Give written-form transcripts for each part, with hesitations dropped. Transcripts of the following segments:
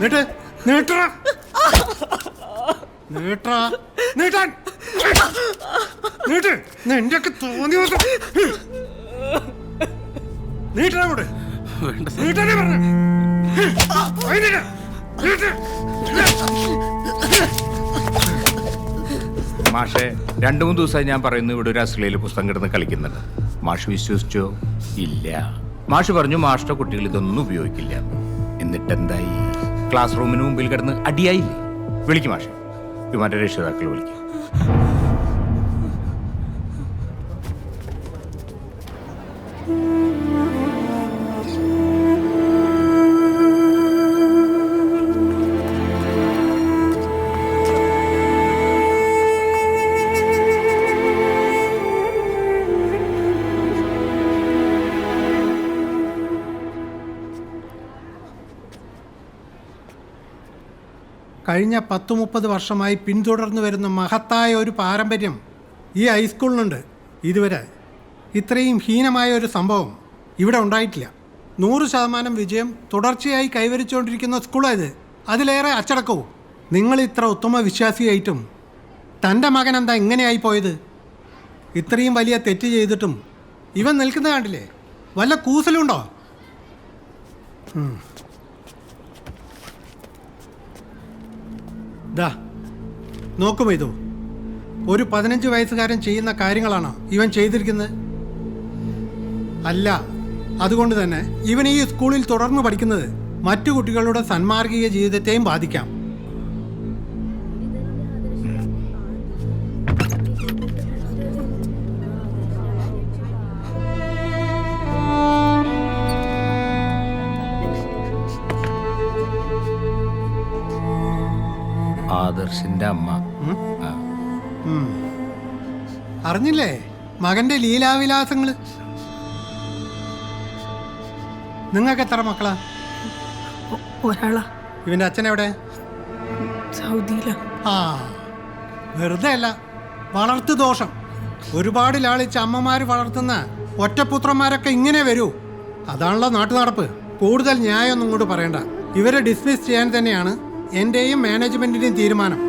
നീട്ട് നീട്ടറ നീട്ടറ നീട്ടാൻ നീട്ട് നിന്റെയൊക്കെ തോന്നിയ നീട്ടണ കൂടെ നീട്ടാനേ പറഞ്ഞു മാഷെ 2-3 ദിവസമായി ഞാൻ പറയുന്നു ഇവിടെ ഒരു അശ്ലീല പുസ്തകം കിടന്ന് കളിക്കുന്നുണ്ട്. മാഷ് വിശ്വസിച്ചോ? ഇല്ല. മാഷ് പറഞ്ഞു മാഷിന്റെ കുട്ടികൾ ഇതൊന്നും ഉപയോഗിക്കില്ല. എന്നിട്ട് എന്തായി? ക്ലാസ് റൂമിന് മുമ്പിൽ കിടന്ന് അടിയായില്ലേ? വിളിക്കും മാഷെ, ഇവന്റെ രക്ഷിതാക്കൾ വിളിക്കും. കഴിഞ്ഞ 10-30 വർഷമായി പിന്തുടർന്നു വരുന്ന മഹത്തായ ഒരു പാരമ്പര്യം ഈ ഹൈസ്കൂളിനുണ്ട്. ഇതുവരെ ഇത്രയും ഹീനമായ ഒരു സംഭവം ഇവിടെ ഉണ്ടായിട്ടില്ല. 100% വിജയം തുടർച്ചയായി കൈവരിച്ചുകൊണ്ടിരിക്കുന്ന സ്കൂളായത്. അതിലേറെ അച്ചടക്കവും. നിങ്ങൾ ഇത്ര ഉത്തമ വിശ്വാസിയായിട്ടും തൻ്റെ മകൻ എന്താ ഇങ്ങനെയായി പോയത്? ഇത്രയും വലിയ തെറ്റ് ചെയ്തിട്ടും ഇവൻ നിൽക്കുന്നത് കണ്ടില്ലേ? വല്ല കൂസലുണ്ടോ? ദാ നോക്കുമോ, ഇതോ ഒരു 15 വയസ്സുകാരൻ ചെയ്യുന്ന കാര്യങ്ങളാണോ ഇവൻ ചെയ്തിരിക്കുന്നത്? അല്ല. അതുകൊണ്ട് തന്നെ ഇവൻ ഈ സ്കൂളിൽ തുടർന്ന് പഠിക്കുന്നത് മറ്റു കുട്ടികളുടെ സന്മാർഗിക ജീവിതത്തെയും ബാധിക്കാം. ആദർശിന്റെ അമ്മ അറിഞ്ഞില്ലേ മകന്റെ ലീലാവിലാസങ്ങള്? നിങ്ങൾക്ക് എത്ര മക്കളാ? ഒരാളാ. ഇവന്റെ അച്ഛൻ എവിടെ? സൗദിയിലാ. ആ, വെറുതെ അല്ല, വളർത്തു ദോഷം. ഒരുപാട് ലാളിച്ച് അമ്മമാര് വളർത്തുന്ന ഒറ്റപുത്രന്മാരൊക്കെ ഇങ്ങനെ വരൂ. അതാണല്ലോ നാട്ടു നടപ്പ്. കൂടുതൽ ന്യായമൊന്നും ഇങ്ങോട്ട് പറയണ്ട. ഇവരെ ഡിസ്മിസ് ചെയ്യാൻ തന്നെയാണ് എന്റെയും മാനേജ്മെന്റിന്റെയും തീരുമാനം.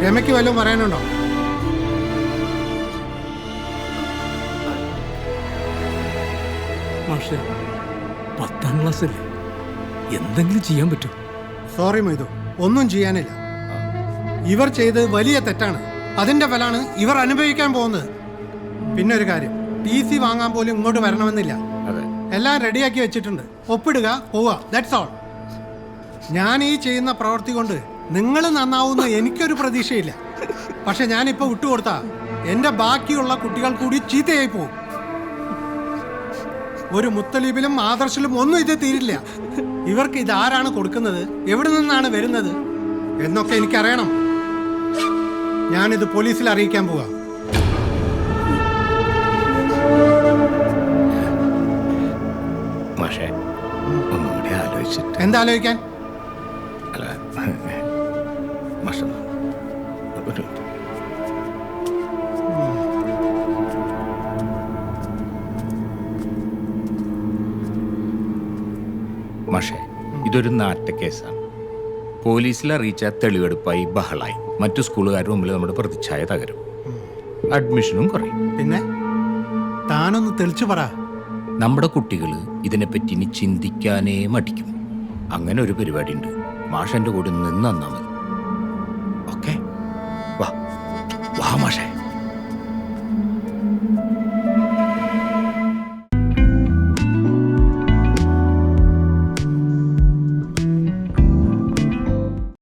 രമയ്ക്ക് വല്ലതും പറയാനുണ്ടോ? മാഷേ, 10ാം ക്ലാസ്സല്ലേ, എന്തെങ്കിലും ചെയ്യാൻ പറ്റും? സോറി മൊയ്തു, ഒന്നും ചെയ്യാനില്ല. ഇവർ ചെയ്ത് വലിയ തെറ്റാണ്. അതിന്റെ ഫലമാണ് ഇവർ അനുഭവിക്കാൻ പോകുന്നത്. പിന്നെ ഒരു കാര്യം, TC വാങ്ങാൻ പോലും ഇങ്ങോട്ട് വരണമെന്നില്ല. എല്ലാം റെഡിയാക്കി വെച്ചിട്ടുണ്ട്. ഒപ്പിടുക, പോവുക, ദാറ്റ്സ് ഓൾ. ഞാൻ ഈ ചെയ്യുന്ന പ്രവൃത്തി കൊണ്ട് നിങ്ങൾ നന്നാവുന്ന എനിക്കൊരു പ്രതീക്ഷയില്ല. പക്ഷെ ഞാനിപ്പോൾ വിട്ടുകൊടുത്താ എൻ്റെ ബാക്കിയുള്ള കുട്ടികൾ കൂടി ചീത്തയായി പോകും. ഒരു മുത്തലീബിലും ആദർശിലും ഒന്നും ഇത് തീരില്ല. ഇവർക്ക് ഇതാരാണ് കൊടുക്കുന്നത്, എവിടെ നിന്നാണ് വരുന്നത് എന്നൊക്കെ എനിക്കറിയണം. ഞാനിത് പോലീസിൽ അറിയിക്കാൻ പോവാ. മാഷെ, ഒന്നുകൂടി ആലോചിച്ചിട്ട്. എന്താ ആലോചിക്കാൻ? മാഷെ, ഇതൊരു നാട്ടക്കേസാണ്. പോലീസിൽ അറിയിച്ച തെളിവെടുപ്പായി ബഹളായി. മറ്റു സ്കൂളുകാരുടെ മുമ്പിൽ നമ്മുടെ പ്രതിച്ഛായ തകരും, അഡ്മിഷനും കുറയും. പിന്നെ താനൊന്ന് തെളിച്ചു പറ. നമ്മുടെ കുട്ടികൾ ഇതിനെപ്പറ്റി ഇനി ചിന്തിക്കാനേ മടിക്കും. അങ്ങനെ ഒരു പരിപാടി ഉണ്ട്. മാഷ് എൻ്റെ കൂടെ നിന്ന് തന്നാ മതി. ഓക്കെ, വാ വാ മാഷേ.